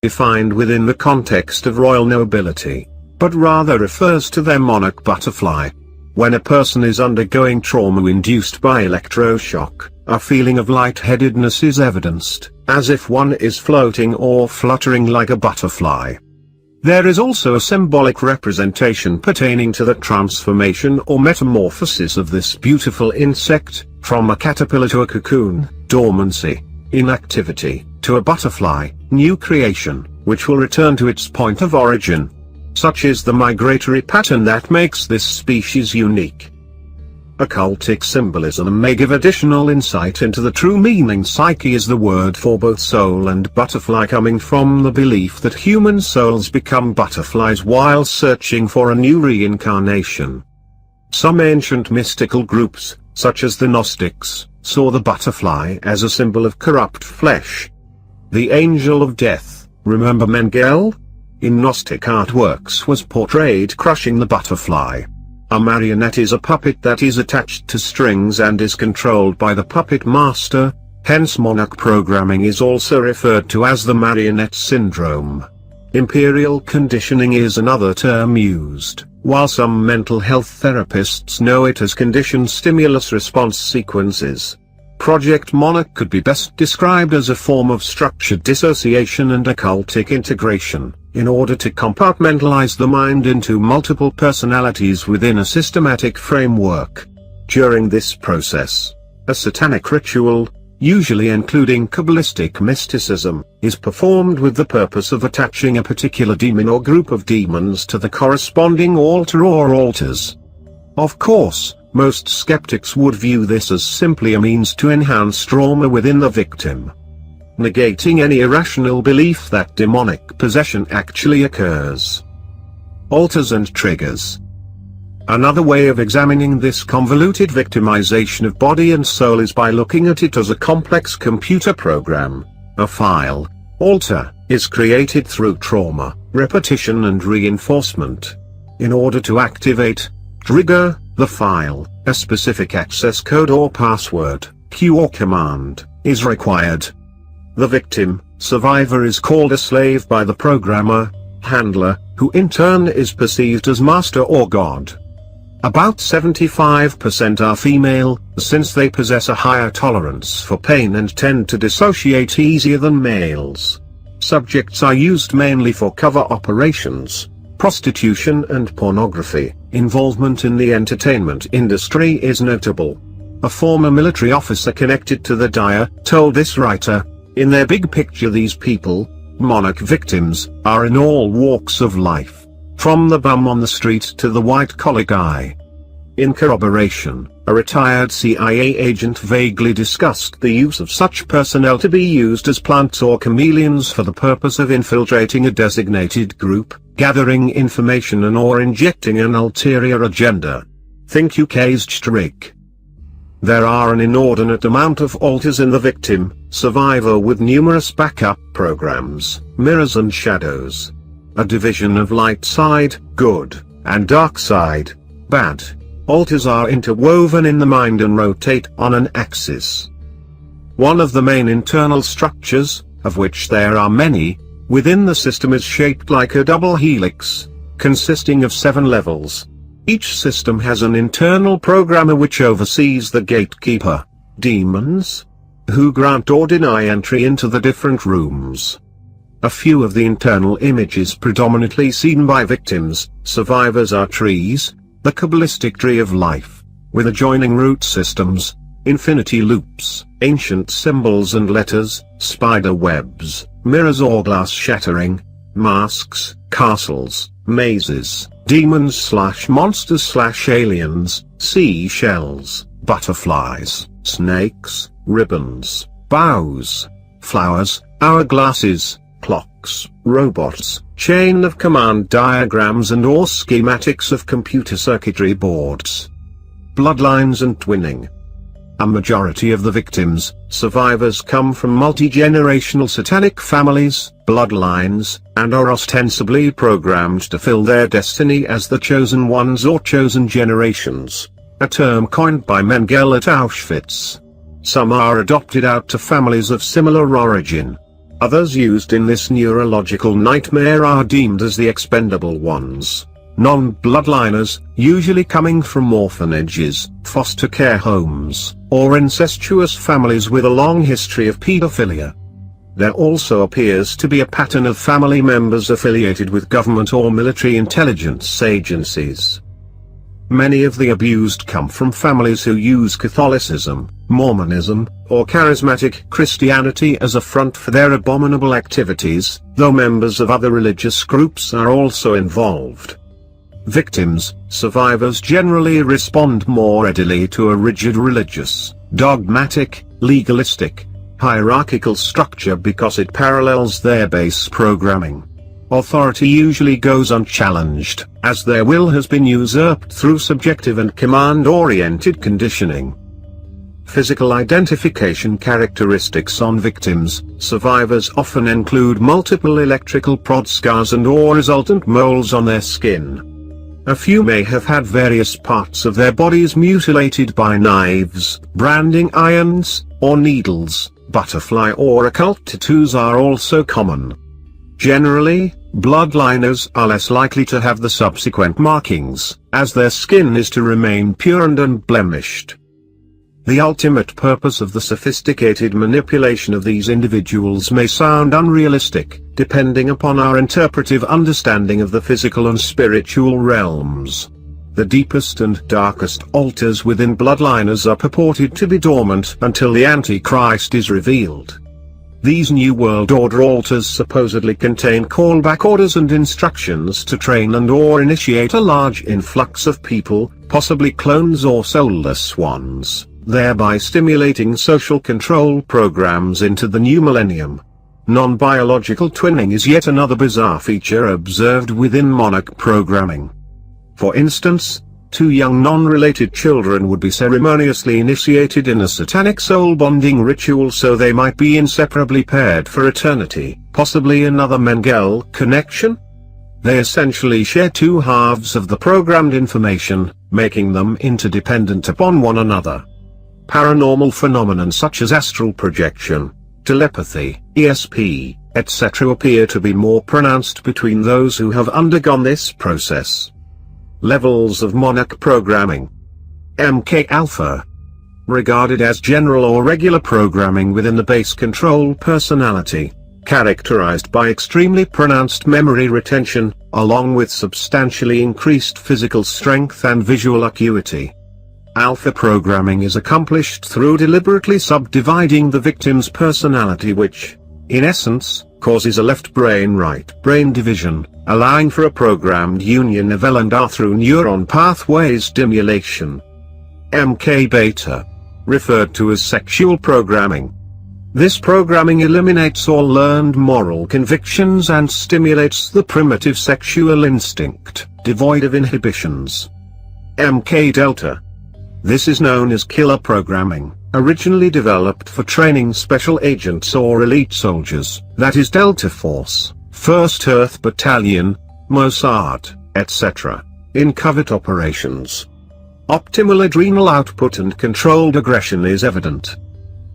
defined within the context of royal nobility, but rather refers to their monarch butterfly. When a person is undergoing trauma induced by electroshock, a feeling of lightheadedness is evidenced, as if one is floating or fluttering like a butterfly. There is also a symbolic representation pertaining to the transformation or metamorphosis of this beautiful insect, from a caterpillar to a cocoon, dormancy, inactivity, to a butterfly, new creation, which will return to its point of origin. Such is the migratory pattern that makes this species unique. Occultic symbolism may give additional insight into the true meaning. Psyche is the word for both soul and butterfly, coming from the belief that human souls become butterflies while searching for a new reincarnation. Some ancient mystical groups, such as the Gnostics, saw the butterfly as a symbol of corrupt flesh. The angel of death, remember Mengele? In Gnostic artworks was portrayed crushing the butterfly. A marionette is a puppet that is attached to strings and is controlled by the puppet master, hence monarch programming is also referred to as the marionette syndrome. Imperial conditioning is another term used, while some mental health therapists know it as conditioned stimulus response sequences. Project Monarch could be best described as a form of structured dissociation and occultic integration, in order to compartmentalize the mind into multiple personalities within a systematic framework. During this process, a satanic ritual, usually including Kabbalistic mysticism, is performed with the purpose of attaching a particular demon or group of demons to the corresponding altar or altars. Of course, most skeptics would view this as simply a means to enhance trauma within the victim, negating any irrational belief that demonic possession actually occurs. Altars and triggers. Another way of examining this convoluted victimization of body and soul is by looking at it as a complex computer program. A file, altar, is created through trauma, repetition and reinforcement. In order to activate, trigger, the file, a specific access code or password, key or command, is required. The victim, survivor, is called a slave by the programmer, handler, who in turn is perceived as master or god. About 75% are female, since they possess a higher tolerance for pain and tend to dissociate easier than males. Subjects are used mainly for cover operations, prostitution and pornography. Involvement in the entertainment industry is notable. A former military officer connected to the Dyer told this writer, "In their big picture these people, monarch victims, are in all walks of life, from the bum on the street to the white-collar guy." In corroboration, a retired CIA agent vaguely discussed the use of such personnel to be used as plants or chameleons for the purpose of infiltrating a designated group, gathering information and/or injecting an ulterior agenda. Think UK's Strig. There are an inordinate amount of alters in the victim, survivor, with numerous backup programs, mirrors and shadows. A division of light side, good, and dark side, bad. Alters are interwoven in the mind and rotate on an axis. One of the main internal structures, of which there are many, within the system is shaped like a double helix, consisting of 7 levels. Each system has an internal programmer which oversees the gatekeeper, demons, who grant or deny entry into the different rooms. A few of the internal images predominantly seen by victims, survivors are trees, the Kabbalistic tree of life, with adjoining root systems, infinity loops, ancient symbols and letters, spider webs, mirrors or glass shattering, masks, castles, mazes, demons/monsters/aliens, seashells, butterflies, snakes, ribbons, bows, flowers, hourglasses, clocks, robots, chain of command diagrams and or schematics of computer circuitry boards. Bloodlines and twinning. A majority of the victims, survivors, come from multi-generational satanic families, bloodlines, and are ostensibly programmed to fill their destiny as the chosen ones or chosen generations, a term coined by Mengele at Auschwitz. Some are adopted out to families of similar origin. Others used in this neurological nightmare are deemed as the expendable ones. Non-bloodliners, usually coming from orphanages, foster care homes, or incestuous families with a long history of pedophilia. There also appears to be a pattern of family members affiliated with government or military intelligence agencies. Many of the abused come from families who use Catholicism, Mormonism, or charismatic Christianity as a front for their abominable activities, though members of other religious groups are also involved. Victims, survivors generally respond more readily to a rigid religious, dogmatic, legalistic, hierarchical structure because it parallels their base programming. Authority usually goes unchallenged, as their will has been usurped through subjective and command-oriented conditioning. Physical identification characteristics on victims. Survivors often include multiple electrical prod scars and/or resultant moles on their skin. A few may have had various parts of their bodies mutilated by knives, branding irons, or needles. Butterfly or occult tattoos are also common. Generally, bloodliners are less likely to have the subsequent markings, as their skin is to remain pure and unblemished. The ultimate purpose of the sophisticated manipulation of these individuals may sound unrealistic, depending upon our interpretive understanding of the physical and spiritual realms. The deepest and darkest altars within bloodliners are purported to be dormant until the Antichrist is revealed. These New World Order altars supposedly contain callback orders and instructions to train and/or initiate a large influx of people, possibly clones or soulless ones, thereby stimulating social control programs into the new millennium. Non-biological twinning is yet another bizarre feature observed within monarch programming. For instance, two young non-related children would be ceremoniously initiated in a satanic soul-bonding ritual so they might be inseparably paired for eternity, possibly another Mengele connection? They essentially share two halves of the programmed information, making them interdependent upon one another. Paranormal phenomenon such as astral projection, telepathy, ESP, etc. appear to be more pronounced between those who have undergone this process. Levels of monarch programming. MK Alpha. Regarded as general or regular programming within the base control personality, characterized by extremely pronounced memory retention, along with substantially increased physical strength and visual acuity. Alpha programming is accomplished through deliberately subdividing the victim's personality which, in essence, causes a left brain-right brain division, allowing for a programmed union of L and R through neuron pathway stimulation. MK Beta. Referred to as sexual programming. This programming eliminates all learned moral convictions and stimulates the primitive sexual instinct, devoid of inhibitions. MK Delta. This is known as killer programming, originally developed for training special agents or elite soldiers, that is Delta Force, 1st Earth Battalion, Mossad, etc., in covert operations. Optimal adrenal output and controlled aggression is evident.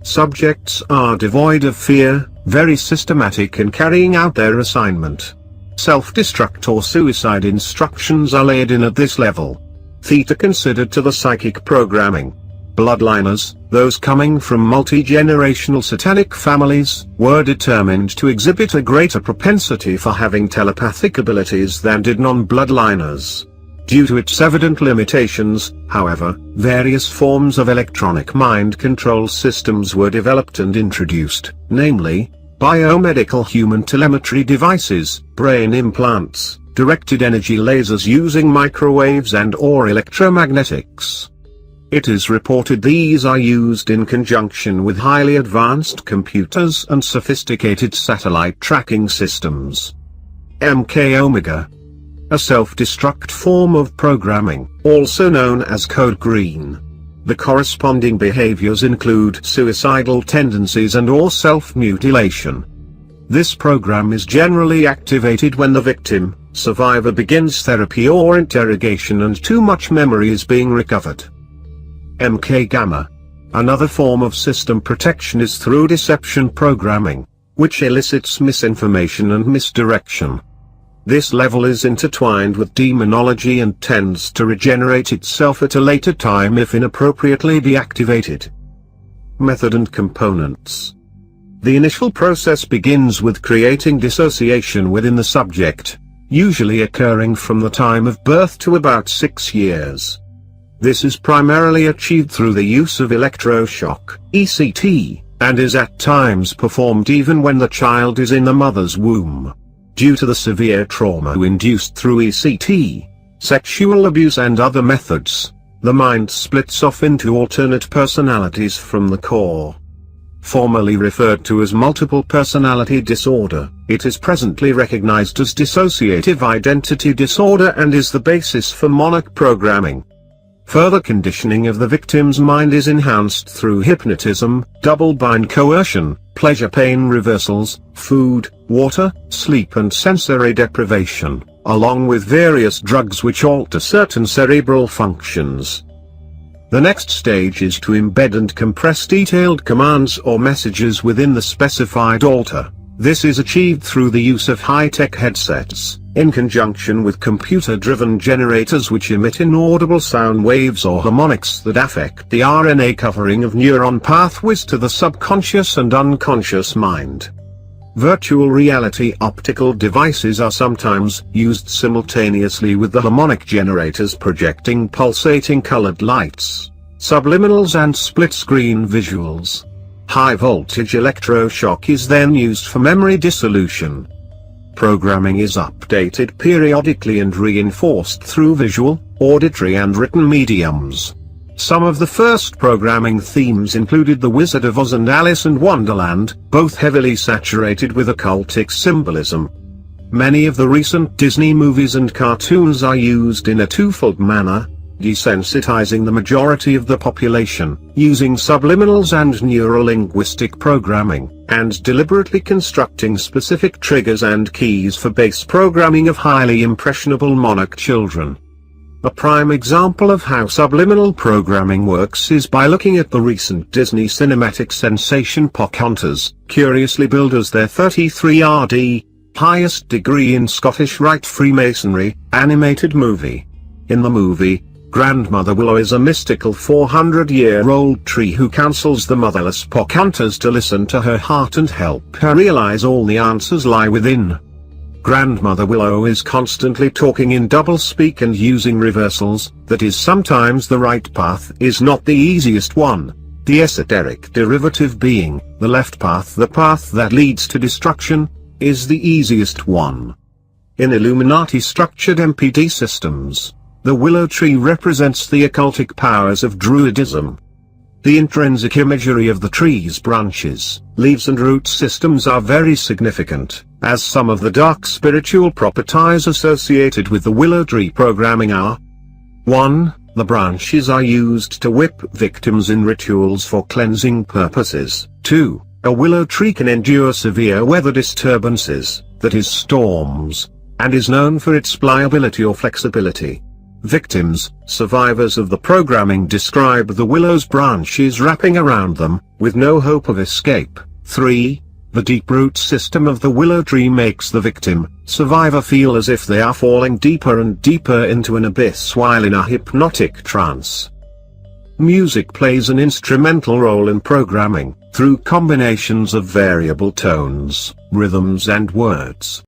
Subjects are devoid of fear, very systematic in carrying out their assignment. Self-destruct or suicide instructions are laid in at this level. Theta considered to the psychic programming. Bloodliners, those coming from multi-generational satanic families, were determined to exhibit a greater propensity for having telepathic abilities than did non-bloodliners. Due to its evident limitations, however, various forms of electronic mind control systems were developed and introduced, namely, biomedical human telemetry devices, brain implants, directed energy lasers using microwaves and/or electromagnetics. It is reported these are used in conjunction with highly advanced computers and sophisticated satellite tracking systems. MK Omega. A self-destruct form of programming, also known as Code Green. The corresponding behaviors include suicidal tendencies and/or self-mutilation. This program is generally activated when the victim, survivor begins therapy or interrogation and too much memory is being recovered. MK Gamma. Another form of system protection is through deception programming. which elicits misinformation and misdirection. This level is intertwined with demonology and tends to regenerate itself at a later time if inappropriately deactivated. Method and components. The initial process begins with creating dissociation within the subject, usually occurring from the time of birth to about 6 years. This is primarily achieved through the use of electroshock, ECT, and is at times performed even when the child is in the mother's womb. Due to the severe trauma induced through ECT, sexual abuse and other methods, the mind splits off into alternate personalities from the core. Formerly referred to as multiple personality disorder, it is presently recognized as dissociative identity disorder and is the basis for monarch programming. Further conditioning of the victim's mind is enhanced through hypnotism, double-bind coercion, pleasure-pain reversals, food, water, sleep and sensory deprivation, along with various drugs which alter certain cerebral functions. The next stage is to embed and compress detailed commands or messages within the specified alter. This is achieved through the use of high-tech headsets, in conjunction with computer-driven generators which emit inaudible sound waves or harmonics that affect the RNA covering of neuron pathways to the subconscious and unconscious mind. Virtual reality optical devices are sometimes used simultaneously with the harmonic generators projecting pulsating colored lights, subliminals and split-screen visuals. High-voltage electroshock is then used for memory dissolution. Programming is updated periodically and reinforced through visual, auditory and written mediums. Some of the first programming themes included The Wizard of Oz and Alice in Wonderland, both heavily saturated with occultic symbolism. Many of the recent Disney movies and cartoons are used in a twofold manner, desensitizing the majority of the population, using subliminals and neuro-linguistic programming, and deliberately constructing specific triggers and keys for base programming of highly impressionable monarch children. A prime example of how subliminal programming works is by looking at the recent Disney cinematic sensation Pocahontas, curiously billed as their 33rd, highest degree in Scottish Rite Freemasonry, animated movie. In the movie, Grandmother Willow is a mystical 400-year-old tree who counsels the motherless Pocahontas to listen to her heart and help her realize all the answers lie within. Grandmother Willow is constantly talking in doublespeak and using reversals, that is sometimes the right path is not the easiest one, the esoteric derivative being, the left path, the path that leads to destruction, is the easiest one. In Illuminati-structured MPD systems, the willow tree represents the occultic powers of Druidism. The intrinsic imagery of the tree's branches, leaves and root systems are very significant, as some of the dark spiritual properties associated with the willow tree programming are: 1. The branches are used to whip victims in rituals for cleansing purposes. 2. A willow tree can endure severe weather disturbances, that is storms, and is known for its pliability or flexibility. Victims, survivors of the programming describe the willow's branches wrapping around them, with no hope of escape. 3. The deep root system of the willow tree makes the victim, survivor feel as if they are falling deeper and deeper into an abyss while in a hypnotic trance. Music plays an instrumental role in programming, through combinations of variable tones, rhythms and words.